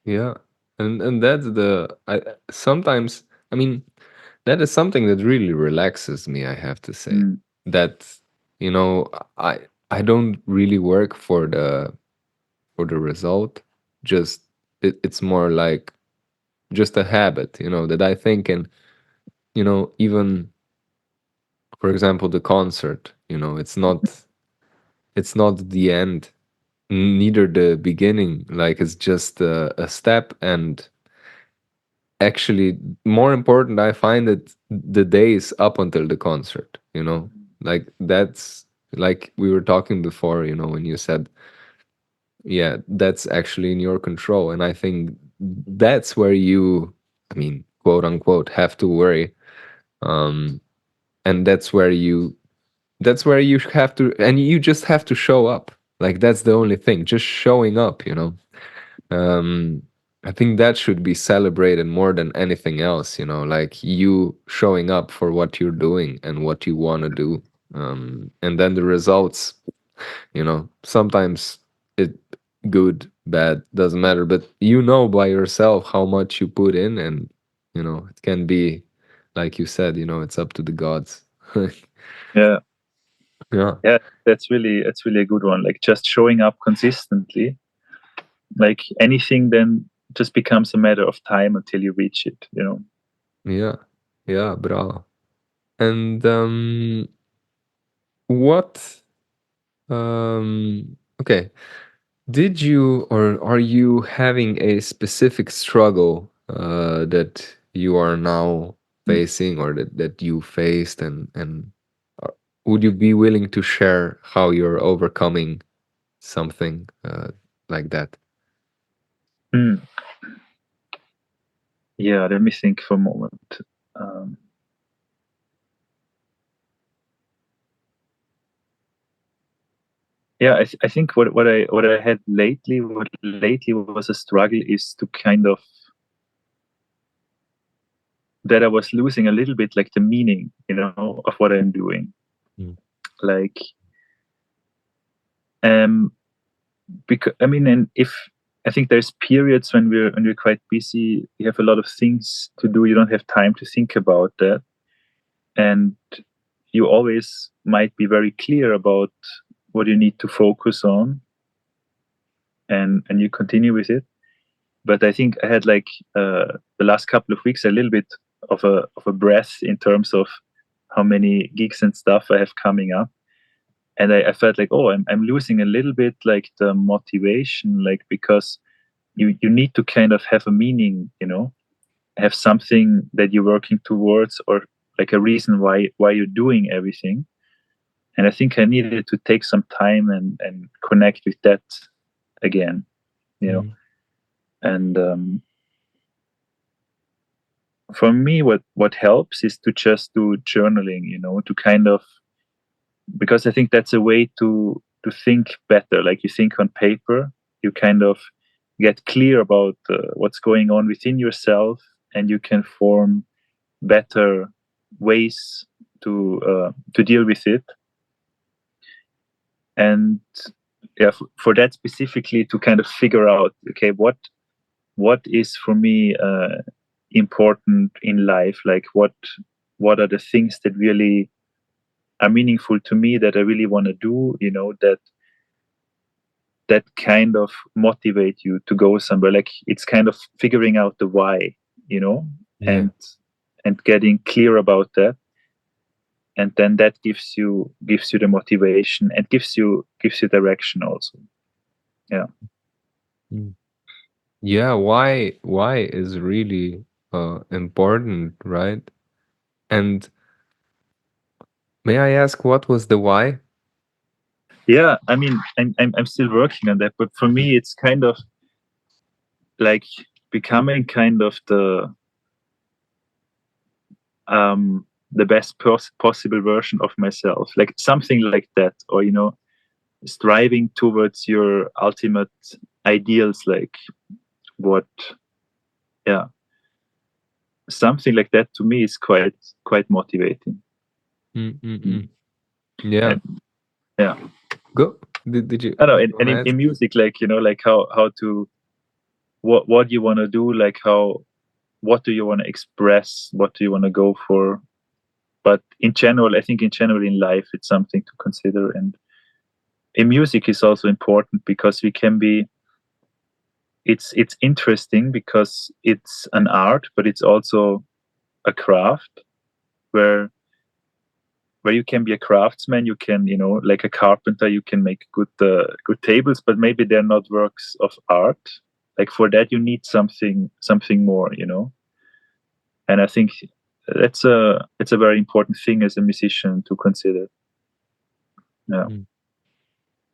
Yeah, and that's the I sometimes, I mean, that is something that really relaxes me, I have to say. Mm. That, you know, I don't really work for the result. Just it's more like just a habit, you know, that I think. And you know, even for example, the concert, you know, it's not the end, neither the beginning. Like, it's just a step, and actually more important, I find it the days up until the concert, you know. Like that's like we were talking before, you know, when you said, yeah, that's actually in your control. And I think that's where you, I mean, quote unquote, have to worry. Um, and that's where you have to, and you just have to show up. Like that's the only thing, just showing up, you know. um I think that should be celebrated more than anything else, you know, like you showing up for what you're doing and what you want to do. And then the results, you know, sometimes it good, bad, doesn't matter, but you know by yourself how much you put in, and you know, it can be like you said, you know, it's up to the gods. Yeah, Yeah. yeah, that's really a good one. Like just showing up consistently, like anything then just becomes a matter of time until you reach it, you know. Yeah. Yeah, bravo. And what okay, did you, or are you having a specific struggle that you are now Mm. facing, or that you faced, and uh, would you be willing to share how you're overcoming something like that? Mm. Yeah, let me think for a moment. um, yeah, I think what I had lately, what lately was a struggle, is to kind of, that I was losing a little bit like the meaning, you know, of what I'm doing. Mm, Like, um, because I mean, and if I think there's periods when we're quite busy, you have a lot of things to do, you don't have time to think about that, and you always might be very clear about what you need to focus on, and you continue with it. But I think I had like the last couple of weeks a little bit of a breath in terms of how many gigs and stuff I have coming up, and I felt like, oh, I'm losing a little bit like the motivation, like, because you need to kind of have a meaning, you know, have something that you're working towards, or like a reason why you're doing everything. And I think I needed to take some time and connect with that again, you know. mm, And for me, what helps is to just do journaling, you know, to kind of, because I think that's a way to think better. Like you think on paper, you kind of get clear about what's going on within yourself, and you can form better ways to deal with it. And yeah, for that specifically, to kind of figure out, okay, what is for me important in life, like what are the things that really are meaningful to me, that I really want to do, you know, that kind of motivate you to go somewhere. Like it's kind of figuring out the why, you know, yeah. and getting clear about that, and then that gives you the motivation, and gives you direction also. Yeah. Mm. Yeah, why is really important, right? And may I ask, what was the why? Yeah, I mean, I'm still working on that, but for me it's kind of like becoming kind of the best possible version of myself, like something like that, or you know, striving towards your ultimate ideals, like what, yeah, something like that to me is quite motivating. Mm, mm, Mm. mm. Yeah. And yeah, Go. Did you I don't know, and want to in ask? music, like, you know, like how to, what you want to do, like how, what do you want to express, what do you want to go for. But in general, I think in general in life, it's something to consider. And in music is also important, because we can be, it's interesting because it's an art, but it's also a craft, where you can be a craftsman, you can, you know, like a carpenter, you can make good tables, but maybe they're not works of art. Like for that you need something more, you know. And I think it's a very important thing as a musician to consider. Yeah. Mm.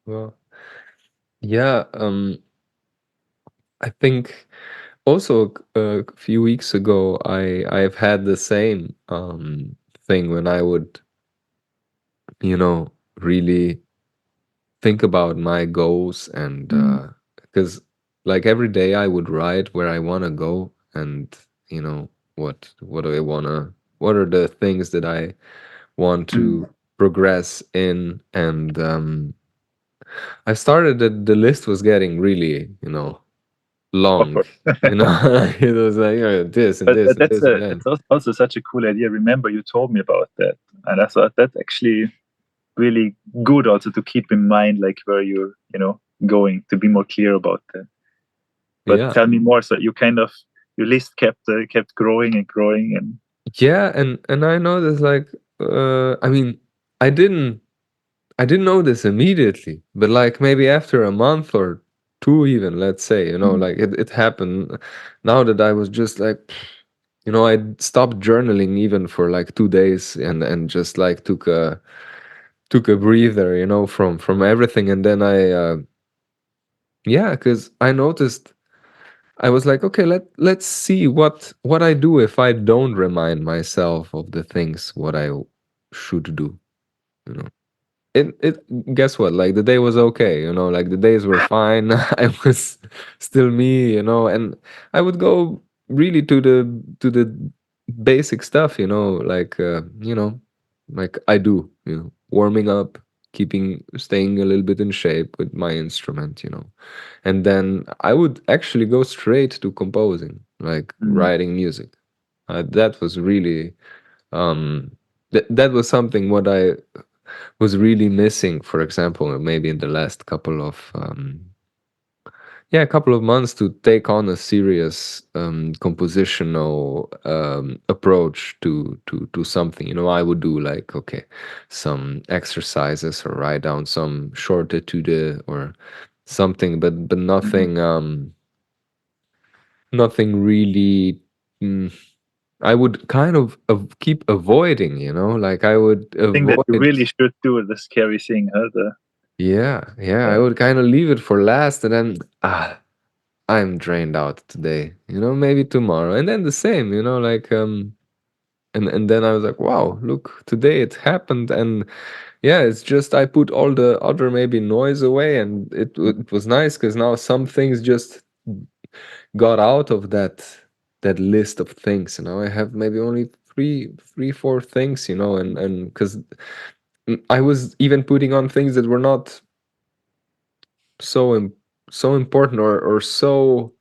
Well, yeah, I think also a few weeks ago I've had the same thing when I would, you know, really think about my goals and Mm. because like every day I would write where I want to go and you know what do I want to what are the things that I want Mm. to progress in and I started that the list was getting really, you know, Of long, course. you know. It was like this and But this and this and that. that's also such a cool idea. Remember, you told me about that, and I thought that's actually really good also to keep in mind, like where you're, going to be more clear about that. But Yeah. tell me more. So you kind of your list kept growing and growing, and Yeah, and I noticed like I mean, I didn't I didn't know this immediately, but like maybe after a month or two, even, let's say, you know, mm, like it happened now that I was just like, you know, I stopped journaling even for like 2 days and just like took a breather, you know, from everything. And then yeah, because I noticed I was like, okay, let's see what I do if I don't remind myself of the things what I should do, you know. It guess what? Like the day was okay, you know, like the days were fine. I was still me, you know, and I would go really to the basic stuff, you know, like I do, you know, warming up, staying a little bit in shape with my instrument, you know. And then I would actually go straight to composing, like mm, writing music. That was really that was something what I was really missing, for example, maybe in the last couple of yeah, a couple of months to take on a serious compositional approach to something. You know, I would do like okay, some exercises or write down some short etude or something, but mm. nothing really. mm, I would kind of keep avoiding, you know, like I would Thing that you avoid. really should do, the scary thing, huh? Yeah, yeah, I Yeah. would kind of leave it for last and then I'm drained out today. You know, maybe tomorrow. And then the same, you know, like and then I was like, wow, look, today it happened and yeah, it's just I put all the other maybe noise away and it was nice because now some things just got out of that list of things, you know. I have maybe only four things, you know, and because I was even putting on things that were not so so important or so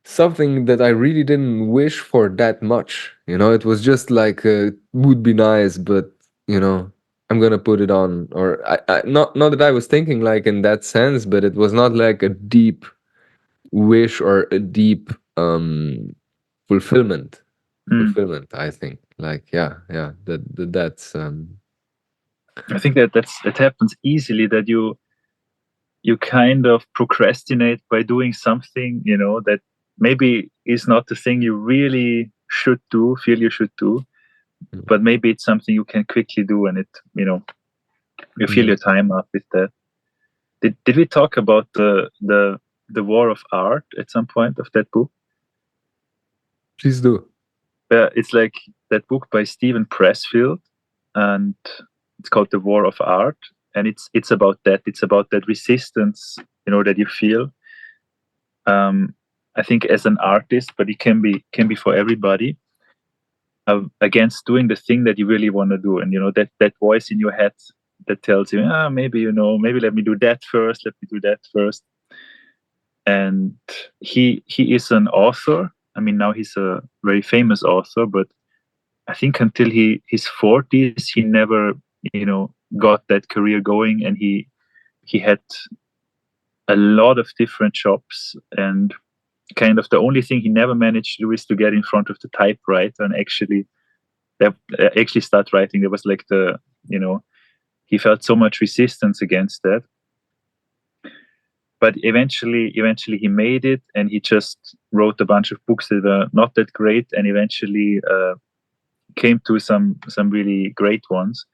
something that I really didn't wish for that much. You know, it was just like would be nice, but you know, I'm gonna put it on. Or not that I was thinking like in that sense, but it was not like a deep wish or a deep fulfillment. Mm. Fulfillment, I think. Like yeah, that's I think that happens easily, that you kind of procrastinate by doing something, that maybe is not the thing you really should do, feel you should do, but maybe it's something you can quickly do, and you fill yeah. your time up with that. Did we talk about the war of art at some point of that book? Please do. It's like that book by Stephen Pressfield, and it's called The War of Art, and it's about that. It's about that resistance, that you feel. I think as an artist, but it can be for everybody, against doing the thing that you really want to do, and that voice in your head that tells you, maybe maybe let me do that first. Let me do that first. And he is an author. I mean, now he's a very famous author, but I think until his 40s, he never, got that career going, and he had a lot of different jobs, and kind of the only thing he never managed to do is to get in front of the typewriter and actually start writing. There was like he felt so much resistance against that. but eventually he made it, and he just wrote a bunch of books that are not that great, and eventually came to some really great ones.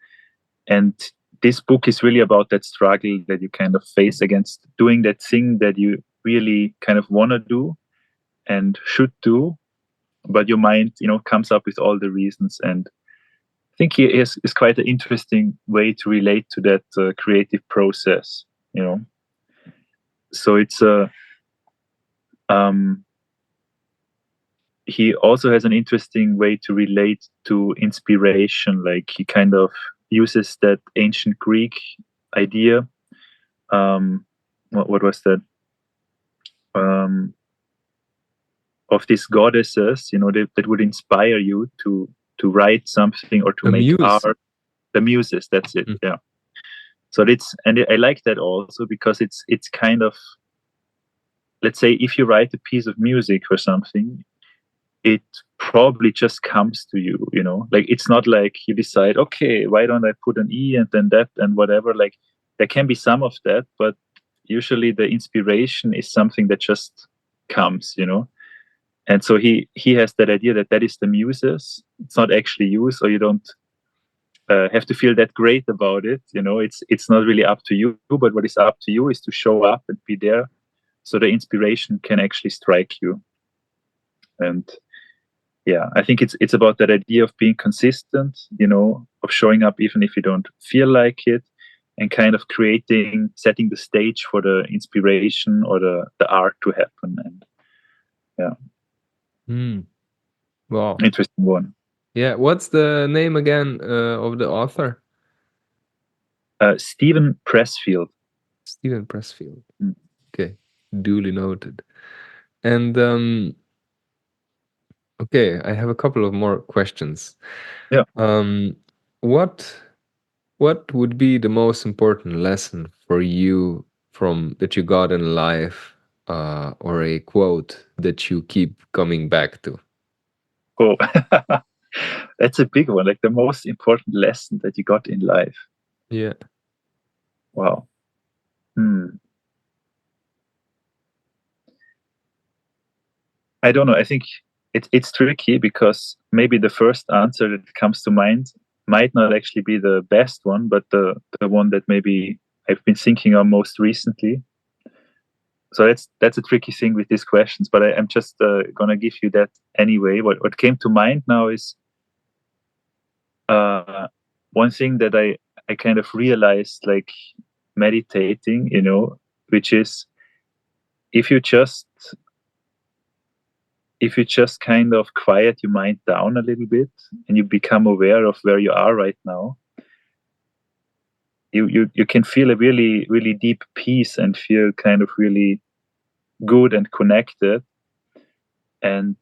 And this book is really about that struggle that you kind of face against doing that thing that you really kind of want to do and should do, but your mind, comes up with all the reasons. And I think he is quite an interesting way to relate to that creative process. So it's a um, he also has an interesting way to relate to inspiration. Like he kind of uses that ancient Greek idea. What was that? Of these goddesses, that would inspire you to write something or to A make muse. art. The muses, that's it. Mm. Yeah. So I like that also because it's kind of, let's say, if you write a piece of music or something, it probably just comes to you, like it's not like you decide, okay, why don't I put an E and then that and whatever. Like there can be some of that, but usually the inspiration is something that just comes. And so he has that idea that is the muses. It's not actually you, so you don't have to feel that great about it. It's not really up to you, but what is up to you is to show up and be there, so the inspiration can actually strike you. And yeah, I think it's about that idea of being consistent, of showing up even if you don't feel like it, and kind of setting the stage for the inspiration or the art to happen. And yeah, Wow. interesting one. Yeah, what's the name again of the author? Stephen Pressfield. Stephen Pressfield. Mm. Okay, duly noted. And okay, I have a couple of more questions. Yeah. What what would be the most important lesson for you from that you got in life, or a quote that you keep coming back to? Oh, that's a big one. Like the most important lesson that you got in life. Yeah. Wow. Hmm. I don't know. I think it's tricky because maybe the first answer that comes to mind might not actually be the best one, but the one that maybe I've been thinking on most recently. So that's a tricky thing with these questions, but I'm just gonna give you that anyway. What came to mind now is uh, one thing that I kind of realized, like meditating, which is if you just if you just kind of quiet your mind down a little bit and you become aware of where you are right now, you can feel a really, really deep peace and feel kind of really good and connected. And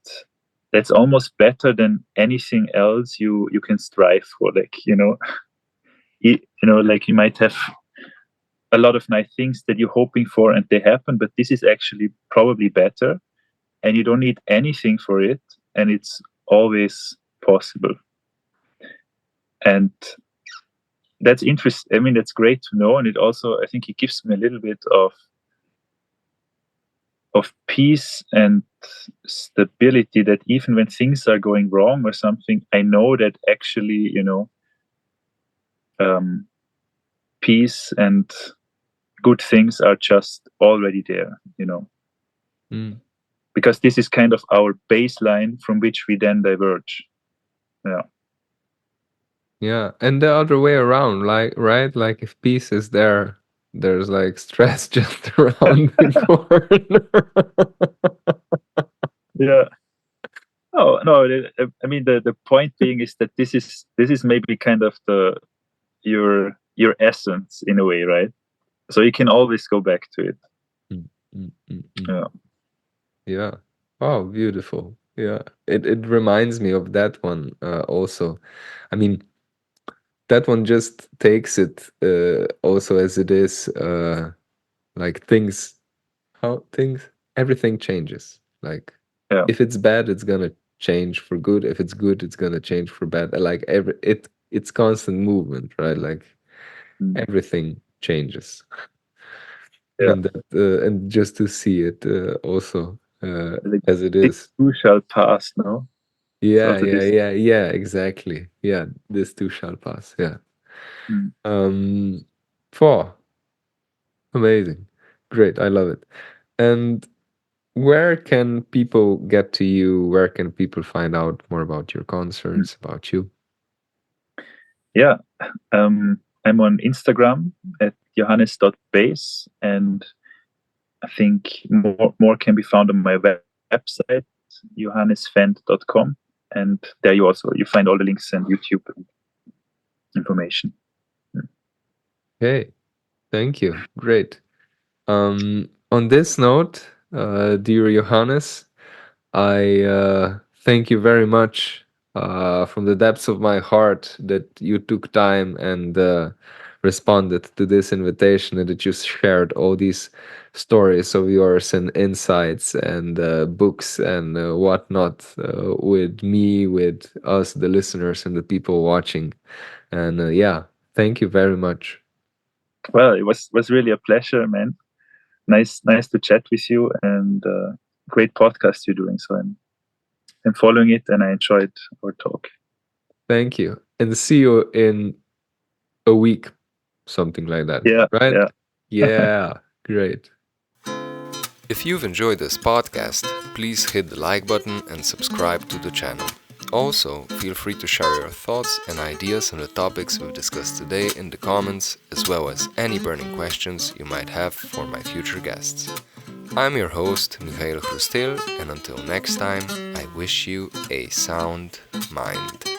that's almost better than anything else you can strive for. Like, like you might have a lot of nice things that you're hoping for and they happen, but this is actually probably better, and you don't need anything for it, and it's always possible. And that's interesting. I mean, that's great to know, and it also, I think, it gives me a little bit of peace and stability, that even when things are going wrong or something, I know that actually, um, peace and good things are just already there. Mm. Because this is kind of our baseline from which we then diverge. Yeah. Yeah, and the other way around, like, right? Like if peace is there, there's like stress just around the corner. Yeah. Oh no, I mean the point being is that this is maybe kind of your essence in a way, right? So you can always go back to it. Mm, mm, mm, mm. Yeah. Yeah. Oh, beautiful. Yeah. It reminds me of that one also. I mean, that one just takes it also as it is, like things, how things, everything changes. Like Yeah. if it's bad, it's gonna change for good. If it's good, it's gonna change for bad. Like it's constant movement, right? Like Mm. everything changes. Yeah. and that, and just to see it also Like, as it this is. too shall pass, no? It's Yeah, also yeah, this. yeah, yeah, exactly. Yeah, this too shall pass. Yeah. Mm. Um, Four. Amazing. Great. I love it. And where can people get to you? Where can people find out more about your Mm. concerts, about you? Yeah. I'm on Instagram at johannes.base, and I think more can be found on my website, johannesfend.com, and there you find all the links and YouTube information. Mm. Okay. Thank you. Great. On this note, dear Johannes, I thank you very much from the depths of my heart that you took time and responded to this invitation and that you shared all these stories of yours and insights and books and whatnot with me, with us, the listeners, and the people watching. And yeah, thank you very much. Well, it was really a pleasure, man. Nice to chat with you, and great podcast you're doing. So I'm following it, and I enjoyed our talk. Thank you. And see you in a week, something like that, Yeah, right? yeah. Yeah, great. If you've enjoyed this podcast, please hit the like button and subscribe to the channel. Also, feel free to share your thoughts and ideas on the topics we've discussed today in the comments, as well as any burning questions you might have for my future guests. I'm your host, Michael Hrustil, and until next time, I wish you a sound mind.